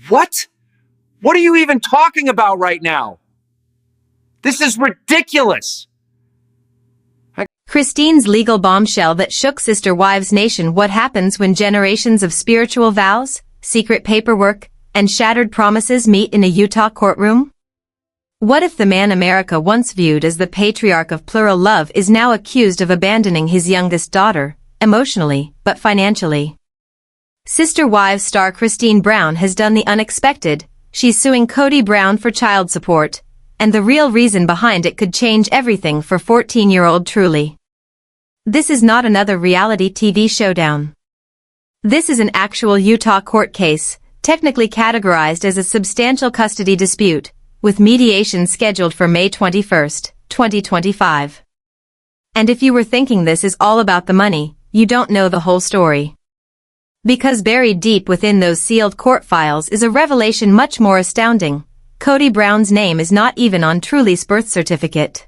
What? What are you even talking about right now? This is ridiculous. Christine's legal bombshell that shook sister wives nation. What happens when generations of spiritual vows, secret paperwork, and shattered promises meet in a Utah courtroom? What if the man America once viewed as the patriarch of plural love is now accused of abandoning his youngest daughter, emotionally, but financially? Sister Wives star Kody Brown has done the unexpected. She's suing Kody Brown for child support, and the real reason behind it could change everything for 14-year-old Truly. This is not another reality TV showdown. This is an actual Utah court case, technically categorized as a substantial custody dispute, with mediation scheduled for May 21, 2025. And if you were thinking this is all about the money, you don't know the whole story. Because buried deep within those sealed court files is a revelation much more astounding. Kody Brown's name is not even on Truly's birth certificate.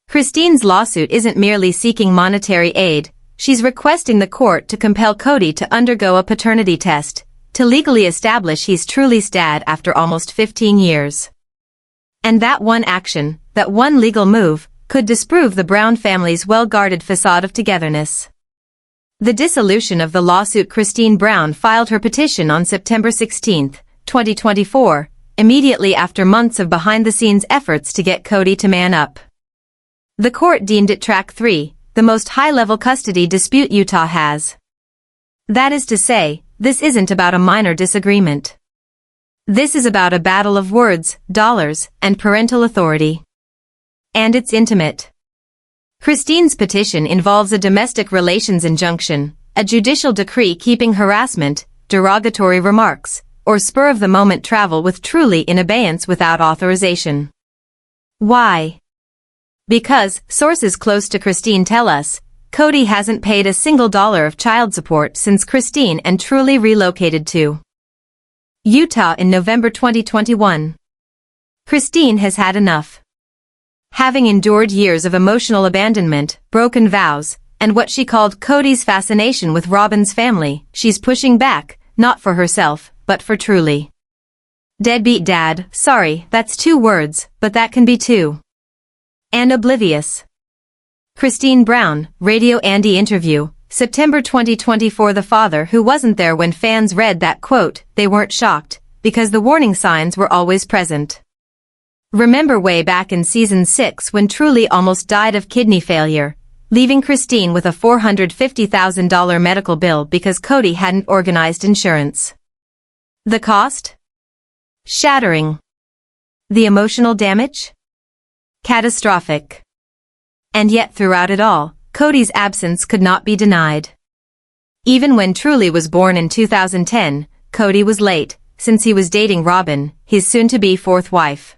Christine's lawsuit isn't merely seeking monetary aid, she's requesting the court to compel Kody to undergo a paternity test, to legally establish he's Truly's dad after almost 15 years. And that one action, that one legal move, could disprove the Brown family's well-guarded facade of togetherness. The dissolution of the lawsuit. Kody Brown filed her petition on September 16, 2024, immediately after months of behind-the-scenes efforts to get Kody to man up. The court deemed it Track 3, the most high-level custody dispute Utah has. That is to say, this isn't about a minor disagreement. This is about a battle of words, dollars, and parental authority. And it's intimate. Christine's petition involves a domestic relations injunction, a judicial decree keeping harassment, derogatory remarks, or spur-of-the-moment travel with Truly in abeyance without authorization. Why? Because, sources close to Christine tell us, Kody hasn't paid a single dollar of child support since Christine and Truly relocated to Utah in November 2021. Christine has had enough. Having endured years of emotional abandonment, broken vows, and what she called Kody's fascination with Robin's family, she's pushing back, not for herself, but for Truly. Deadbeat dad, sorry, that's 2 words, but that can be 2. And oblivious. Kody Brown, Radio Andy interview, September 2024. The father who wasn't there when fans read that quote, they weren't shocked, because the warning signs were always present. Remember way back in season 6 when Truly almost died of kidney failure, leaving Christine with a $450,000 medical bill because Kody hadn't organized insurance. The cost? Shattering. The emotional damage? Catastrophic. And yet throughout it all, Kody's absence could not be denied. Even when Truly was born in 2010, Kody was late, since he was dating Robin, his soon-to-be 4th wife.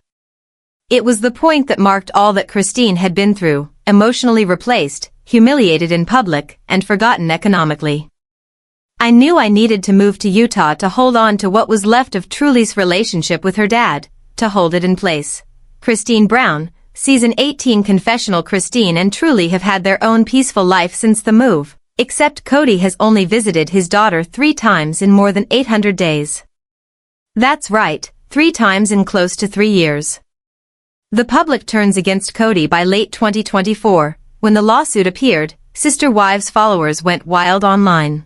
It was the point that marked all that Christine had been through, emotionally replaced, humiliated in public, and forgotten economically. I knew I needed to move to Utah to hold on to what was left of Truly's relationship with her dad, to hold it in place. Kody Brown, Season 18 confessional. Christine and Truly have had their own peaceful life since the move, except Kody has only visited his daughter 3 times in more than 800 days. That's right, 3 times in close to 3 years. The public turns against Kody by late 2024. When the lawsuit appeared, Sister Wives followers went wild online.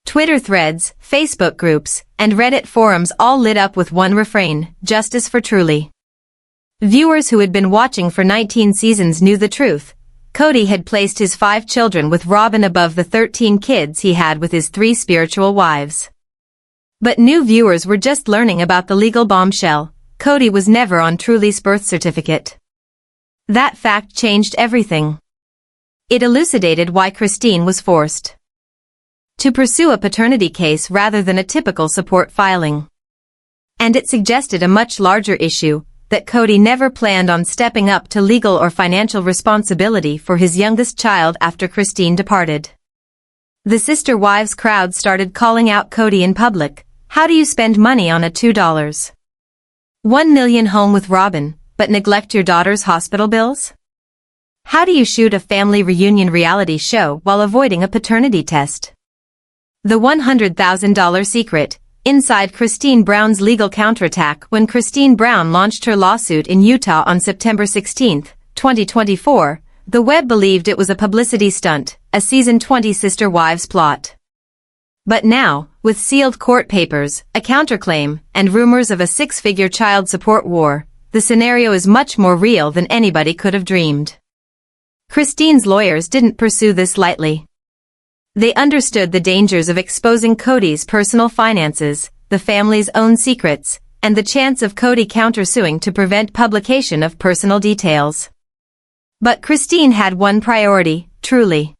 Twitter threads, Facebook groups, and Reddit forums all lit up with one refrain, justice for Truly. Viewers who had been watching for 19 seasons knew the truth. Kody had placed his 5 children with Robin above the 13 kids he had with his 3 spiritual wives. But new viewers were just learning about the legal bombshell. Kody was never on Truly's birth certificate. That fact changed everything. It elucidated why Christine was forced to pursue a paternity case rather than a typical support filing. And it suggested a much larger issue, that Kody never planned on stepping up to legal or financial responsibility for his youngest child after Christine departed. The Sister Wives crowd started calling out Kody in public. How do you spend money on a $2.1 million home with Robin, but neglect your daughter's hospital bills? How do you shoot a family reunion reality show while avoiding a paternity test? The $100,000 secret, inside Christine Brown's legal counterattack when Christine Brown launched her lawsuit in Utah on September 16, 2024, the web believed it was a publicity stunt, a season 20 Sister Wives plot. But now, with sealed court papers, a counterclaim, and rumors of a six-figure child support war, the scenario is much more real than anybody could have dreamed. Christine's lawyers didn't pursue this lightly. They understood the dangers of exposing Kody's personal finances, the family's own secrets, and the chance of Kody countersuing to prevent publication of personal details. But Christine had one priority, Truly.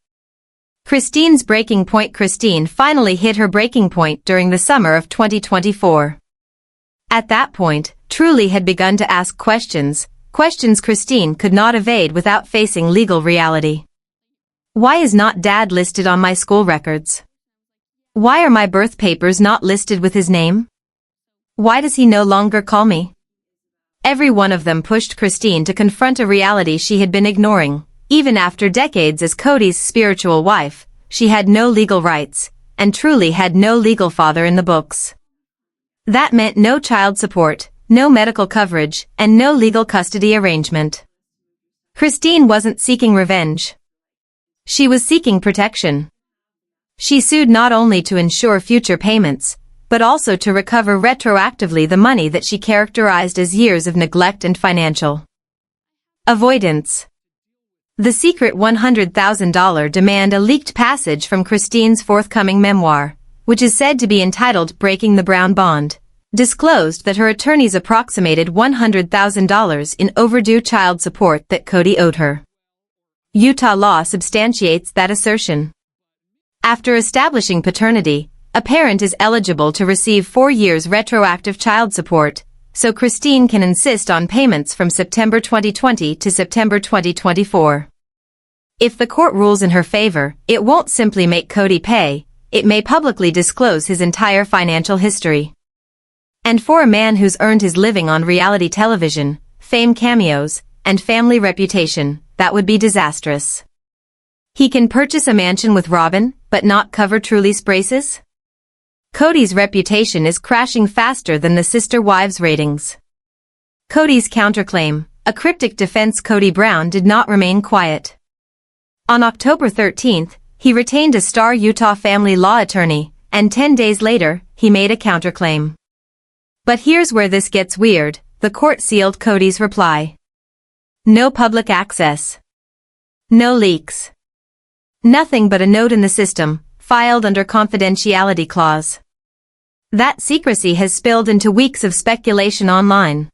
Christine's breaking point. Christine finally hit her breaking point during the summer of 2024. At that point, Truly had begun to ask questions Christine could not evade without facing legal reality. Why is not Dad listed on my school records? Why are my birth papers not listed with his name? Why does he no longer call me? Every one of them pushed Christine to confront a reality she had been ignoring. Even after decades as Kody's spiritual wife, she had no legal rights, and Truly had no legal father in the books. That meant no child support, no medical coverage, and no legal custody arrangement. Christine wasn't seeking revenge. She was seeking protection. She sued not only to ensure future payments, but also to recover retroactively the money that she characterized as years of neglect and financial avoidance. The secret $100,000 demand, a leaked passage from Christine's forthcoming memoir, which is said to be entitled Breaking the Brown Bond, disclosed that her attorneys approximated $100,000 in overdue child support that Kody owed her. Utah law substantiates that assertion. After establishing paternity, a parent is eligible to receive 4 years retroactive child support, so Christine can insist on payments from September 2020 to September 2024. If the court rules in her favor, it won't simply make Kody pay, it may publicly disclose his entire financial history. And for a man who's earned his living on reality television, fame cameos, and family reputation, that would be disastrous. He can purchase a mansion with Robin, but not cover Truly's braces? Kody's reputation is crashing faster than the Sister Wives ratings. Kody's counterclaim, a cryptic defense. Kody Brown did not remain quiet. On October 13, he retained a star Utah family law attorney, and 10 days later, he made a counterclaim. But here's where this gets weird. The court sealed Kody's reply. No public access. No leaks. Nothing but a note in the system, filed under confidentiality clause. That secrecy has spilled into weeks of speculation online.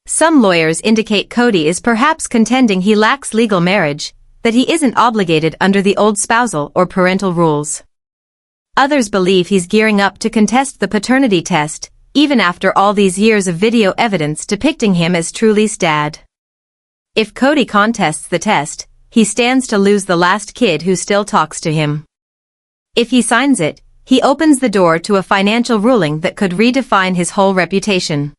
Some lawyers indicate Kody is perhaps contending he lacks legal marriage, that he isn't obligated under the old spousal or parental rules. Others believe he's gearing up to contest the paternity test, even after all these years of video evidence depicting him as Truly's dad. If Kody contests the test, he stands to lose the last kid who still talks to him. If he signs it, he opens the door to a financial ruling that could redefine his whole reputation.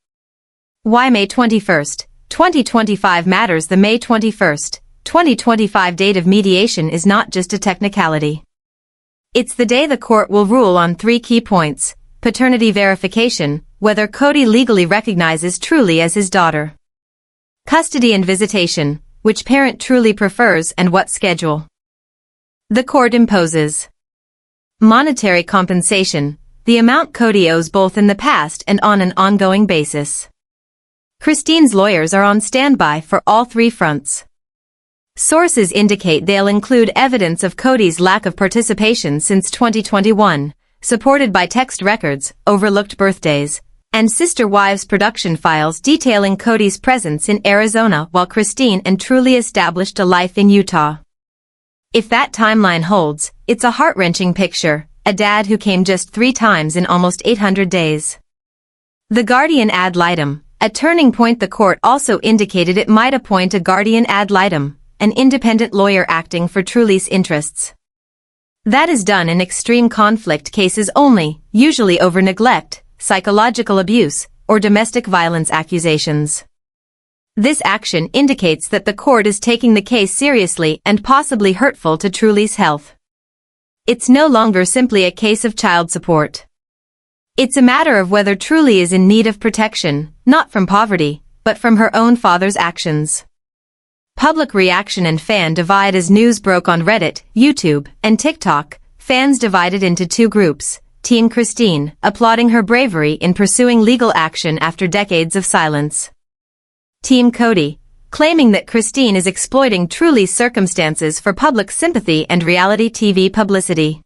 Why May 21, 2025 matters? The May 21, 2025 date of mediation is not just a technicality. It's the day the court will rule on 3 key points: paternity verification, whether Kody legally recognizes Truly as his daughter; custody and visitation, which parent Truly prefers and what schedule the court imposes; monetary compensation, the amount Kody owes both in the past and on an ongoing basis. Christine's lawyers are on standby for all 3 fronts. Sources indicate they'll include evidence of Kody's lack of participation since 2021, supported by text records, overlooked birthdays, and Sister Wives production files detailing Kody's presence in Arizona while Christine and Truly established a life in Utah. If that timeline holds, it's a heart-wrenching picture, a dad who came just 3 times in almost 800 days. The guardian ad litem, a turning point. The court also indicated it might appoint a guardian ad litem, an independent lawyer acting for Truly's interests. That is done in extreme conflict cases only, usually over neglect, psychological abuse, or domestic violence accusations. This action indicates that the court is taking the case seriously and possibly hurtful to Truly's health. It's no longer simply a case of child support. It's a matter of whether Truly is in need of protection, not from poverty, but from her own father's actions. Public reaction and fan divide as news broke on Reddit, YouTube, and TikTok. Fans divided into two groups. Team Christine, applauding her bravery in pursuing legal action after decades of silence. Team Kody, claiming that Christine is exploiting Truly's circumstances for public sympathy and reality TV publicity.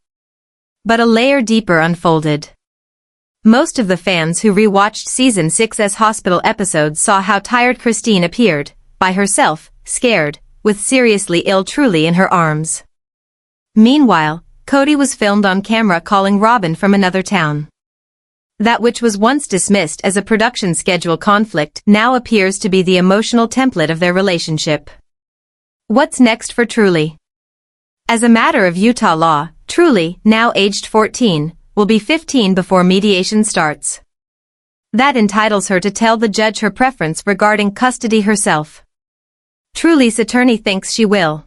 But a layer deeper unfolded. Most of the fans who rewatched Season 6's hospital episodes saw how tired Christine appeared, by herself, scared, with seriously ill Truly in her arms. Meanwhile, Kody was filmed on camera calling Robyn from another town. That which was once dismissed as a production schedule conflict now appears to be the emotional template of their relationship. What's next for Truly? As a matter of Utah law, Truly, now aged 14, will be 15 before mediation starts. That entitles her to tell the judge her preference regarding custody herself. Truly's attorney thinks she will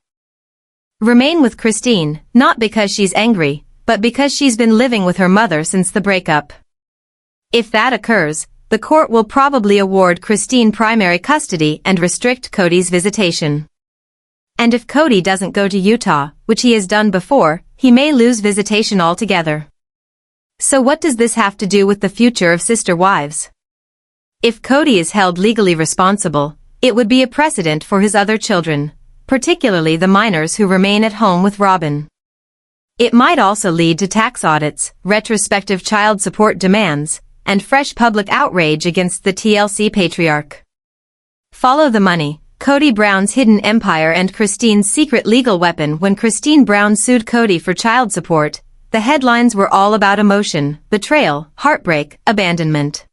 remain with Christine, not because she's angry, but because she's been living with her mother since the breakup. If that occurs, the court will probably award Christine primary custody and restrict Kody's visitation. And if Kody doesn't go to Utah, which he has done before, he may lose visitation altogether. So what does this have to do with the future of sister wives? If Kody is held legally responsible, it would be a precedent for his other children, particularly the minors who remain at home with Robyn. It might also lead to tax audits, retrospective child support demands, and fresh public outrage against the TLC patriarch. Follow the money, Kody Brown's hidden empire and Christine's secret legal weapon. When Christine Brown sued Kody for child support, the headlines were all about emotion, betrayal, heartbreak, abandonment.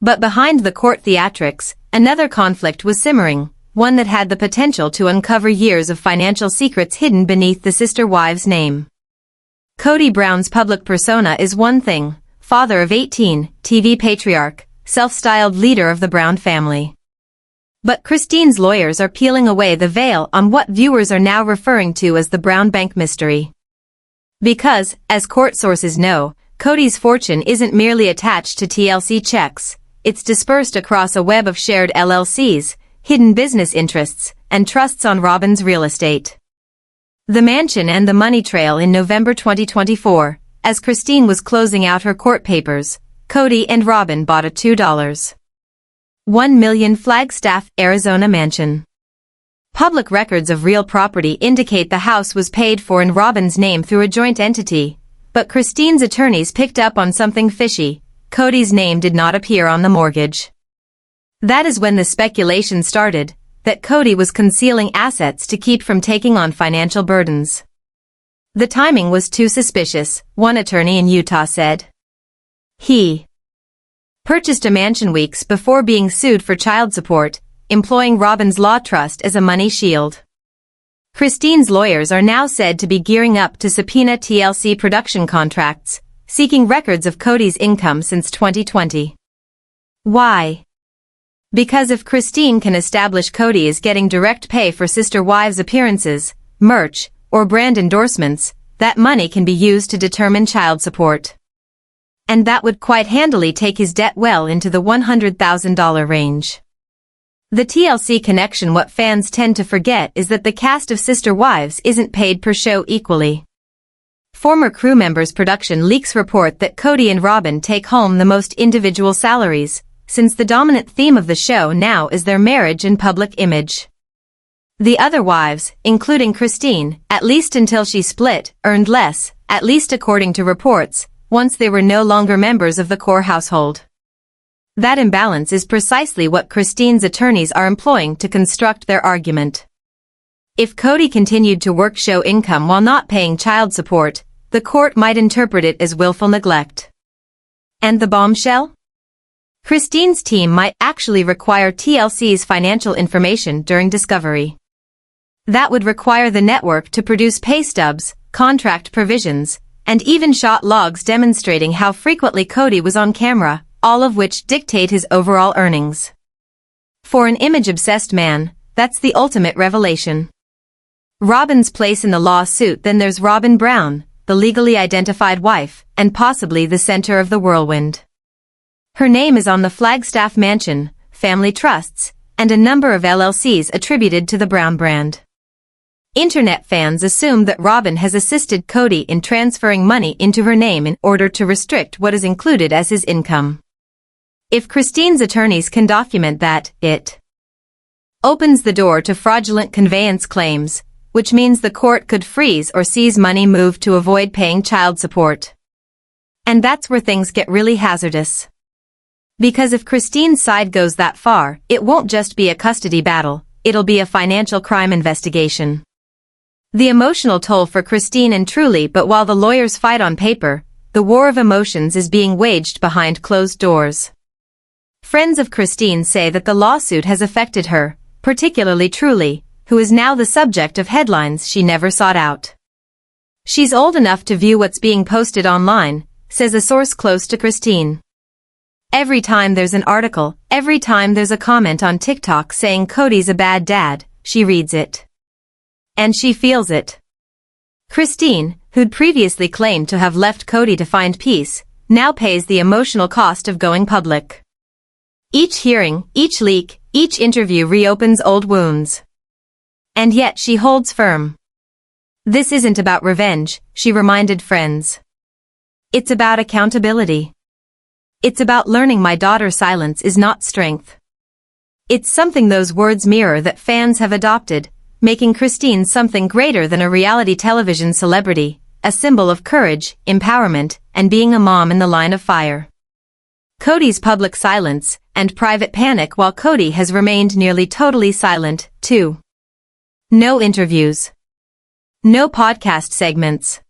But behind the court theatrics, another conflict was simmering, one that had the potential to uncover years of financial secrets hidden beneath the sister wives' name. Kody Brown's public persona is one thing, father of 18, TV patriarch, self-styled leader of the Brown family. But Christine's lawyers are peeling away the veil on what viewers are now referring to as the Brown Bank mystery. Because, as court sources know, Kody's fortune isn't merely attached to TLC checks, it's dispersed across a web of shared LLCs, hidden business interests, and trusts on Robyn's real estate. The mansion and the money trail. In November 2024, as Christine was closing out her court papers, Kody and Robyn bought a $2.1 million Flagstaff, Arizona mansion. Public records of real property indicate the house was paid for in Robyn's name through a joint entity, but Christine's attorneys picked up on something fishy. Kody's name did not appear on the mortgage. That is when the speculation started, that Kody was concealing assets to keep from taking on financial burdens. The timing was too suspicious, one attorney in Utah said. He purchased a mansion weeks before being sued for child support, employing Robyn's law trust as a money shield. Christine's lawyers are now said to be gearing up to subpoena TLC production contracts, seeking records of Kody's income since 2020. Why? Because if Christine can establish Kody is getting direct pay for sister wives' appearances, merch, or brand endorsements, that money can be used to determine child support. And that would quite handily take his debt well into the $100,000 range. The TLC connection. What fans tend to forget is that the cast of Sister Wives isn't paid per show equally. Former crew members' production leaks report that Kody and Robyn take home the most individual salaries, since the dominant theme of the show now is their marriage and public image. The other wives, including Christine, at least until she split, earned less, at least according to reports, once they were no longer members of the core household. That imbalance is precisely what Christine's attorneys are employing to construct their argument. If Kody continued to work show income while not paying child support, the court might interpret it as willful neglect. And the bombshell? Christine's team might actually require TLC's financial information during discovery. That would require the network to produce pay stubs, contract provisions, and even shot logs demonstrating how frequently Kody was on camera, all of which dictate his overall earnings. For an image-obsessed man, that's the ultimate revelation. Robyn's place in the lawsuit. Then there's Robyn Brown, the legally identified wife, and possibly the center of the whirlwind. Her name is on the Flagstaff Mansion, family trusts, and a number of LLCs attributed to the Brown brand. Internet fans assume that Robin has assisted Kody in transferring money into her name in order to restrict what is included as his income. If Christine's attorneys can document that, it opens the door to fraudulent conveyance claims, which means the court could freeze or seize money moved to avoid paying child support. And that's where things get really hazardous. Because if Christine's side goes that far, it won't just be a custody battle, it'll be a financial crime investigation. The emotional toll for Christine and Truly, but while the lawyers fight on paper, the war of emotions is being waged behind closed doors. Friends of Christine say that the lawsuit has affected her, particularly Truly, who is now the subject of headlines she never sought out. She's old enough to view what's being posted online, says a source close to Christine. Every time there's an article, every time there's a comment on TikTok saying Kody's a bad dad, she reads it. And she feels it. Christine, who'd previously claimed to have left Kody to find peace, now pays the emotional cost of going public. Each hearing, each leak, each interview reopens old wounds. And yet she holds firm. This isn't about revenge, she reminded friends. It's about accountability. It's about learning my daughter's silence is not strength. It's something those words mirror that fans have adopted, making Christine something greater than a reality television celebrity, a symbol of courage, empowerment, and being a mom in the line of fire. Kody's public silence, and private panic while Kody has remained nearly totally silent, too. No interviews. No podcast segments.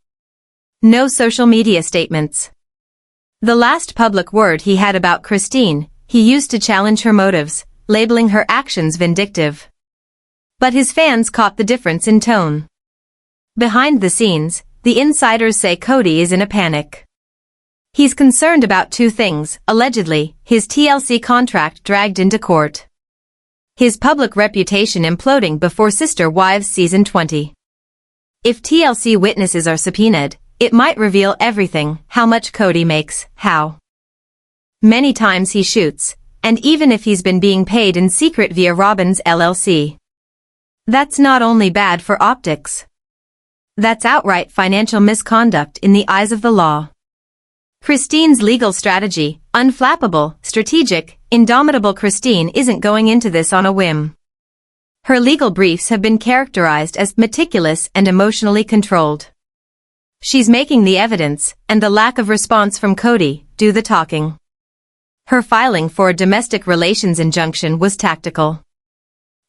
No social media statements. The last public word he had about Christine, he used to challenge her motives, labeling her actions vindictive. But his fans caught the difference in tone. Behind the scenes, the insiders say Kody is in a panic. He's concerned about two things, allegedly, his TLC contract dragged into court. His public reputation imploding before Sister Wives Season 20. If TLC witnesses are subpoenaed, it might reveal everything, how much Kody makes, how many times he shoots, and even if he's been being paid in secret via Robin's LLC. That's not only bad for optics. That's outright financial misconduct in the eyes of the law. Christine's legal strategy, unflappable, strategic, indomitable. Christine isn't going into this on a whim. Her legal briefs have been characterized as meticulous and emotionally controlled. She's making the evidence, and the lack of response from Kody, do the talking. Her filing for a domestic relations injunction was tactical.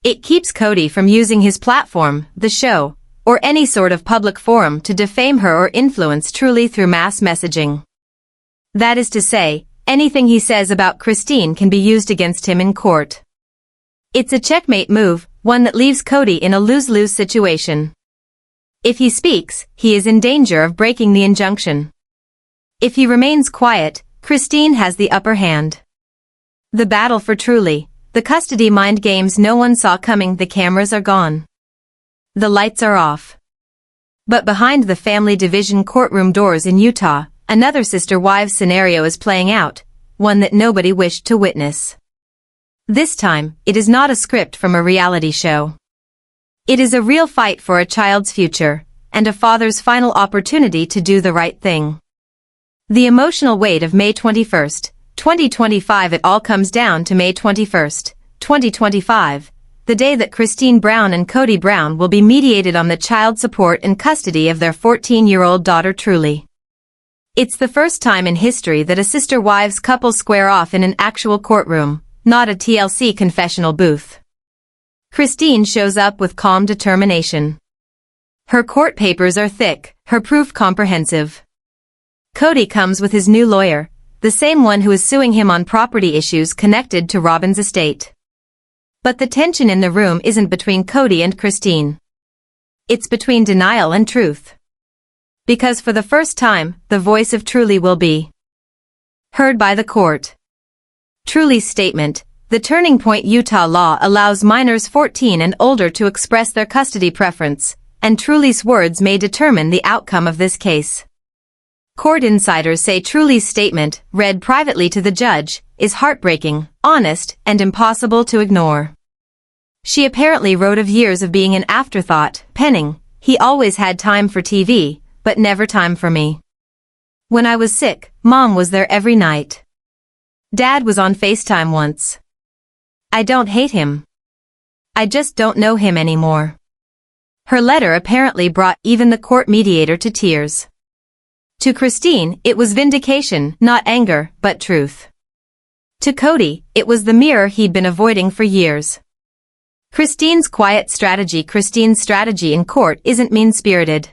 It keeps Kody from using his platform, the show, or any sort of public forum to defame her or influence Truly through mass messaging. That is to say, anything he says about Christine can be used against him in court. It's a checkmate move, one that leaves Kody in a lose-lose situation. If he speaks, he is in danger of breaking the injunction. If he remains quiet, Christine has the upper hand. The battle for Truly, the custody mind games no one saw coming. The cameras are gone. The lights are off. But behind the family division courtroom doors in Utah, another sister wives scenario is playing out, one that nobody wished to witness. This time, it is not a script from a reality show. It is a real fight for a child's future, and a father's final opportunity to do the right thing. The emotional weight of May 21st, 2025. It all comes down to May 21st, 2025, the day that Christine Brown and Kody Brown will be mediated on the child support and custody of their 14-year-old daughter Truly. It's the first time in history that a sister wives couple square off in an actual courtroom, not a TLC confessional booth. Christine shows up with calm determination. Her court papers are thick, her proof comprehensive. Kody comes with his new lawyer, the same one who is suing him on property issues connected to Robin's estate. But the tension in the room isn't between Kody and Christine. It's between denial and truth. Because for the first time, the voice of Truly will be heard by the court. Truly's statement, the turning point. Utah law allows minors 14 and older to express their custody preference, and Truly's words may determine the outcome of this case. Court insiders say Truly's statement, read privately to the judge, is heartbreaking, honest, and impossible to ignore. She apparently wrote of years of being an afterthought, penning, "He always had time for TV, but never time for me. When I was sick, Mom was there every night. Dad was on FaceTime once. I don't hate him. I just don't know him anymore." Her letter apparently brought even the court mediator to tears. To Christine, it was vindication, not anger, but truth. To Kody, it was the mirror he'd been avoiding for years. Christine's strategy in court isn't mean-spirited.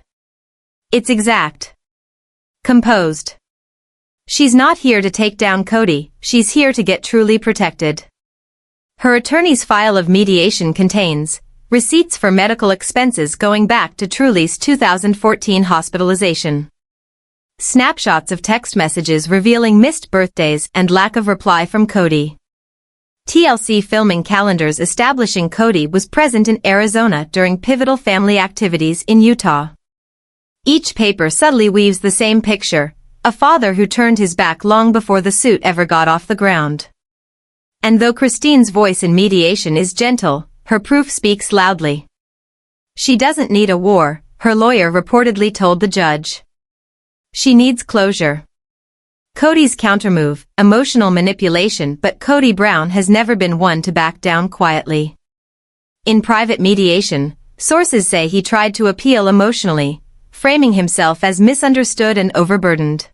It's exact. Composed. She's not here to take down Kody, she's here to get Truly protected. Her attorney's file of mediation contains receipts for medical expenses going back to Truly's 2014 hospitalization. Snapshots of text messages revealing missed birthdays and lack of reply from Kody. TLC filming calendars establishing Kody was present in Arizona during pivotal family activities in Utah. Each paper subtly weaves the same picture, a father who turned his back long before the suit ever got off the ground. And though Christine's voice in mediation is gentle, her proof speaks loudly. She doesn't need a war, her lawyer reportedly told the judge. She needs closure. Kody's countermove, emotional manipulation, but Kody Brown has never been one to back down quietly. In private mediation, sources say he tried to appeal emotionally, framing himself as misunderstood and overburdened.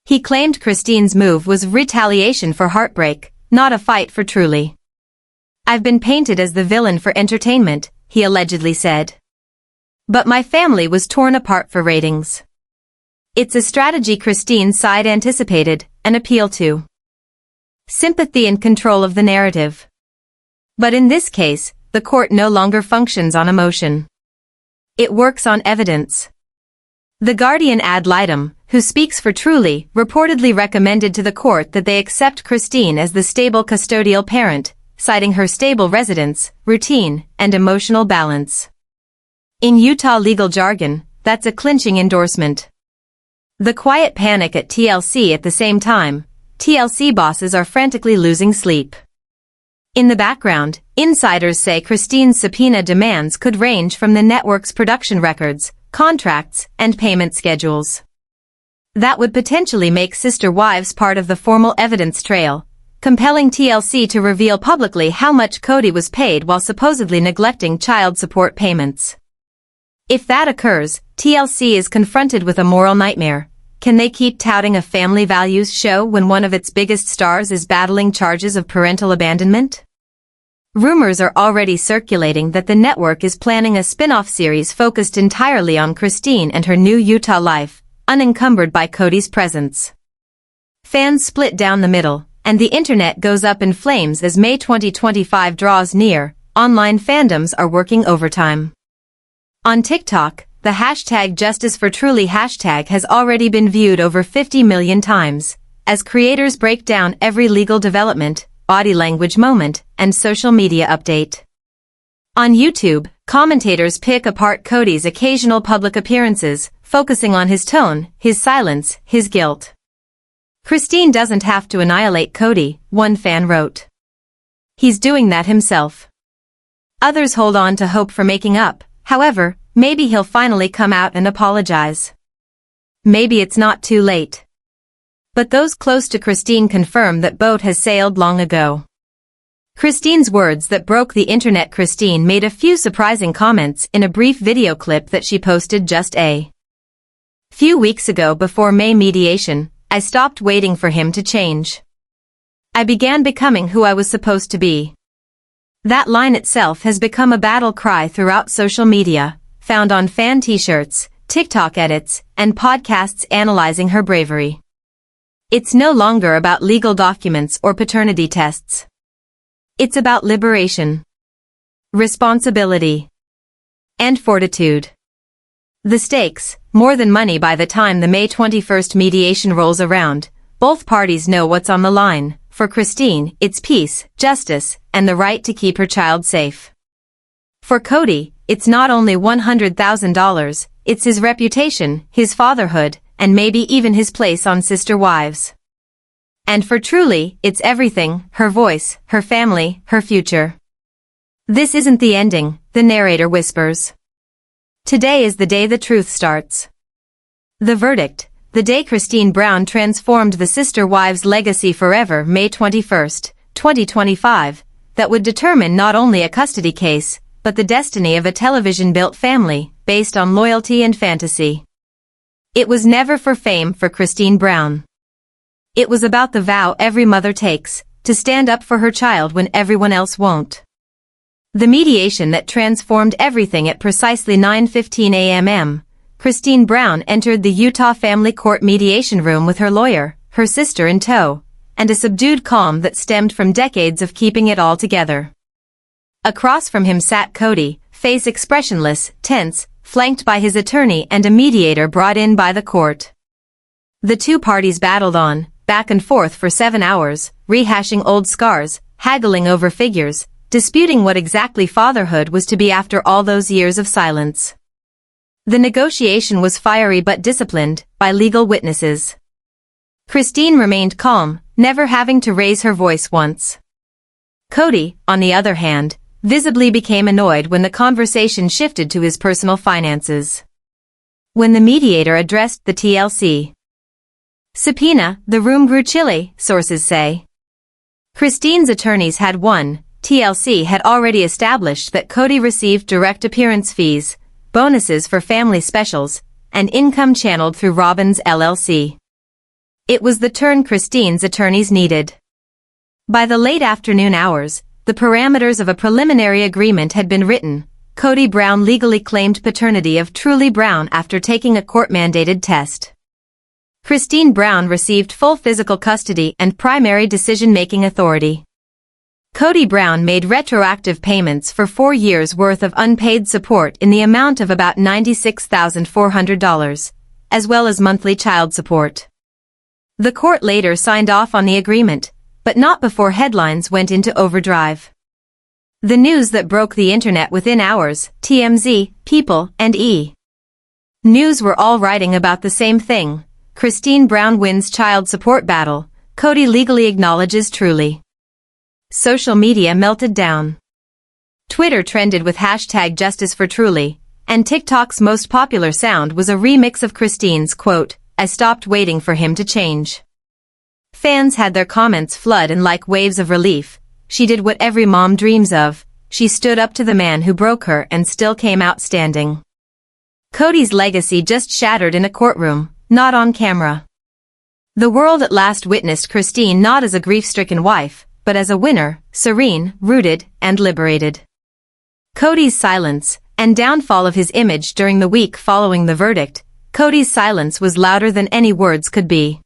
He claimed Christine's move was retaliation for heartbreak, not a fight for Truly. "I've been painted as the villain for entertainment," he allegedly said. "But my family was torn apart for ratings." It's a strategy Christine's side anticipated, an appeal to sympathy and control of the narrative. But in this case, the court no longer functions on emotion. It works on evidence. The Guardian ad litem, who speaks for Truly, reportedly recommended to the court that they accept Christine as the stable custodial parent, citing her stable residence, routine, and emotional balance. In Utah legal jargon, that's a clinching endorsement. The quiet panic at TLC at the same time, TLC bosses are frantically losing sleep. In the background, insiders say Christine's subpoena demands could range from the network's production records, contracts, and payment schedules. That would potentially make sister wives part of the formal evidence trail, compelling TLC to reveal publicly how much Kody was paid while supposedly neglecting child support payments. If that occurs, TLC is confronted with a moral nightmare. Can they keep touting a family values show when one of its biggest stars is battling charges of parental abandonment? Rumors are already circulating that the network is planning a spin-off series focused entirely on Christine and her new Utah life, unencumbered by Kody's presence. Fans split down the middle, and the internet goes up in flames as May 2025 draws near. Online fandoms are working overtime. On TikTok, the hashtag #JusticeForTruly hashtag has already been viewed over 50 million times, as creators break down every legal development, body language moment, and social media update. On YouTube, commentators pick apart Kody's occasional public appearances, focusing on his tone, his silence, his guilt. Christine doesn't have to annihilate Kody, one fan wrote. He's doing that himself. Others hold on to hope for making up. However, maybe he'll finally come out and apologize. Maybe it's not too late. But those close to Christine confirm that boat has sailed long ago. Christine's words that broke the internet. Christine made a few surprising comments in a brief video clip that she posted just a few weeks ago before May mediation. "I stopped waiting for him to change. I began becoming who I was supposed to be." That line itself has become a battle cry throughout social media, found on fan t-shirts, TikTok edits, and podcasts analyzing her bravery. It's no longer about legal documents or paternity tests. It's about liberation, responsibility, and fortitude. The stakes, more than money. By the time the May 21st mediation rolls around, both parties know what's on the line. For Christine, it's peace, justice, and the right to keep her child safe. For Kody, it's not only $100,000, it's his reputation, his fatherhood, and maybe even his place on Sister Wives. And for Truly, it's everything, her voice, her family, her future. This isn't the ending, the narrator whispers. Today is the day the truth starts. The verdict, the day Christine Brown transformed the Sister Wives' legacy forever, May 21, 2025, that would determine not only a custody case, but the destiny of a television-built family, based on loyalty and fantasy. It was never for fame for Christine Brown. It was about the vow every mother takes, to stand up for her child when everyone else won't. The mediation that transformed everything. At precisely 9:15 a.m., Christine Brown entered the Utah Family Court mediation room with her lawyer, her sister in tow, and a subdued calm that stemmed from decades of keeping it all together. Across from him sat Kody, face expressionless, tense, flanked by his attorney and a mediator brought in by the court. The two parties battled on, back and forth for 7 hours, rehashing old scars, haggling over figures, disputing what exactly fatherhood was to be after all those years of silence. The negotiation was fiery but disciplined, by legal witnesses. Christine remained calm, never having to raise her voice once. Kody, on the other hand, visibly became annoyed when the conversation shifted to his personal finances. When the mediator addressed the TLC subpoena, the room grew chilly, sources say. Christine's attorneys had won. TLC had already established that Kody received direct appearance fees, bonuses for family specials, and income channeled through Robbins LLC. It was the turn Christine's attorneys needed. By the late afternoon hours, the parameters of a preliminary agreement had been written. Kody Brown legally claimed paternity of Truly Brown after taking a court-mandated test. Christine Brown received full physical custody and primary decision-making authority. Kody Brown made retroactive payments for 4 years' worth of unpaid support in the amount of about $96,400, as well as monthly child support. The court later signed off on the agreement, but not before headlines went into overdrive. The news that broke the internet within hours, TMZ, People, and E! News were all writing about the same thing. Christine Brown wins child support battle. Kody legally acknowledges Truly. Social media melted down. Twitter trended with hashtag Justice for Truly, and TikTok's most popular sound was a remix of Christine's quote, "I stopped waiting for him to change." Fans had their comments flood and like waves of relief. She did what every mom dreams of. She stood up to the man who broke her and still came out standing. Kody's legacy just shattered in a courtroom, not on camera. The world at last witnessed Christine not as a grief-stricken wife, but as a winner, serene, rooted, and liberated. Kody's silence, and downfall of his image during the week following the verdict. Kody's silence was louder than any words could be.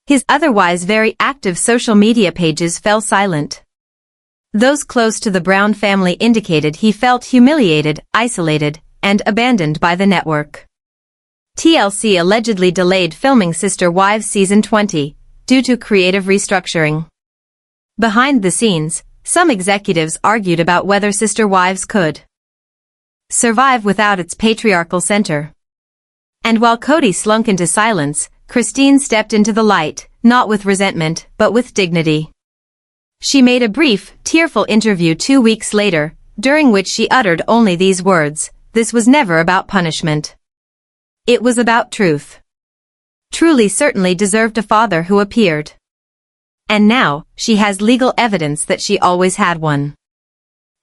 His otherwise very active social media pages fell silent. Those close to the Brown family indicated he felt humiliated, isolated, and abandoned by the network. TLC allegedly delayed filming Sister Wives Season 20, due to creative restructuring. Behind the scenes, some executives argued about whether Sister Wives could survive without its patriarchal center. And while Kody slunk into silence, Christine stepped into the light, not with resentment, but with dignity. She made a brief, tearful interview 2 weeks later, during which she uttered only these words, "This was never about punishment. It was about truth." Truly certainly deserved a father who appeared. And now, she has legal evidence that she always had one.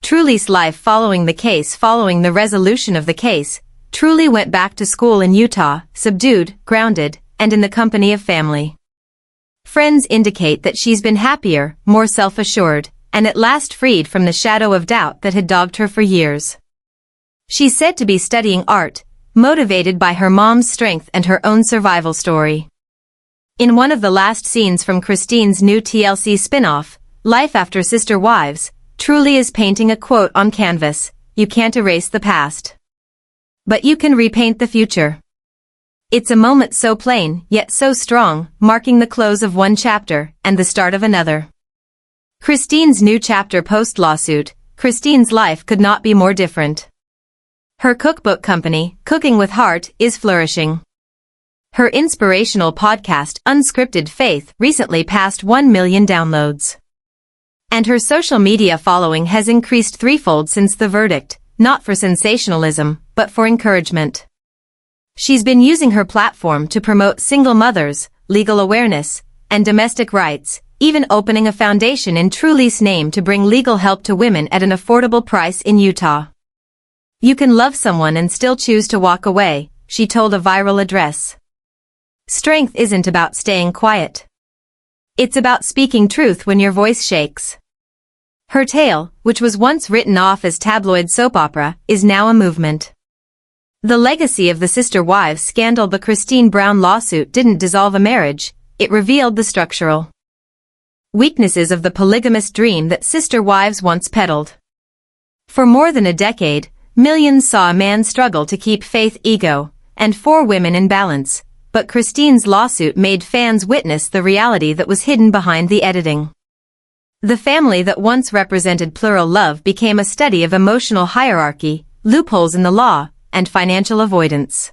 Truly's life following the case. Following the resolution of the case, Truly went back to school in Utah, subdued, grounded, and in the company of family. Friends indicate that she's been happier, more self-assured, and at last freed from the shadow of doubt that had dogged her for years. She's said to be studying art, motivated by her mom's strength and her own survival story. In one of the last scenes from Christine's new TLC spin-off, Life After Sister Wives, Truly is painting a quote on canvas, "You can't erase the past, but you can repaint the future." It's a moment so plain, yet so strong, marking the close of one chapter and the start of another. Christine's new chapter post-lawsuit. Christine's life could not be more different. Her cookbook company, Cooking with Heart, is flourishing. Her inspirational podcast, Unscripted Faith, recently passed 1 million downloads. And her social media following has increased threefold since the verdict, not for sensationalism, but for encouragement. She's been using her platform to promote single mothers, legal awareness, and domestic rights, even opening a foundation in Truly's name to bring legal help to women at an affordable price in Utah. You can love someone and still choose to walk away, she told a viral address. Strength isn't about staying quiet. It's about speaking truth when your voice shakes. Her tale, which was once written off as tabloid soap opera, is now a movement. The legacy of the sister wives scandal. The Kody Brown lawsuit didn't dissolve a marriage, it revealed the structural weaknesses of the polygamous dream that sister wives once peddled. For more than a decade, millions saw a man struggle to keep faith, ego, and 4 women in balance, but Kody's lawsuit made fans witness the reality that was hidden behind the editing. The family that once represented plural love became a study of emotional hierarchy, loopholes in the law, and financial avoidance.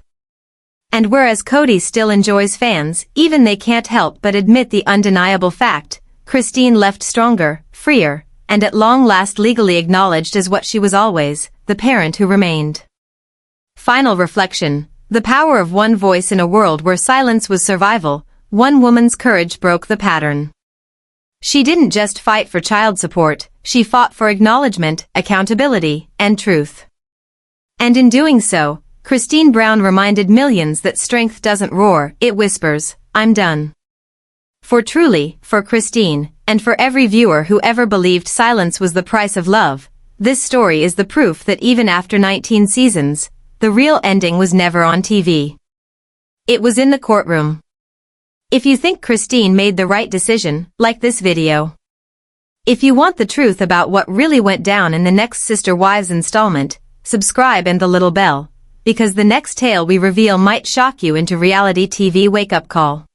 And whereas Kody still enjoys fans, even they can't help but admit the undeniable fact, Kody left stronger, freer, and at long last legally acknowledged as what she was always, the parent who remained. Final reflection: the power of one voice in a world where silence was survival. One woman's courage broke the pattern. She didn't just fight for child support, she fought for acknowledgement, accountability, and truth. And in doing so, Kody Brown reminded millions that strength doesn't roar, it whispers, "I'm done." For Truly, for Kody, and for every viewer who ever believed silence was the price of love, this story is the proof that even after 19 seasons, the real ending was never on TV. It was in the courtroom. If you think Kody made the right decision, like this video. If you want the truth about what really went down in the next Sister Wives installment, subscribe and the little bell, because the next tale we reveal might shock you into reality TV wake-up call.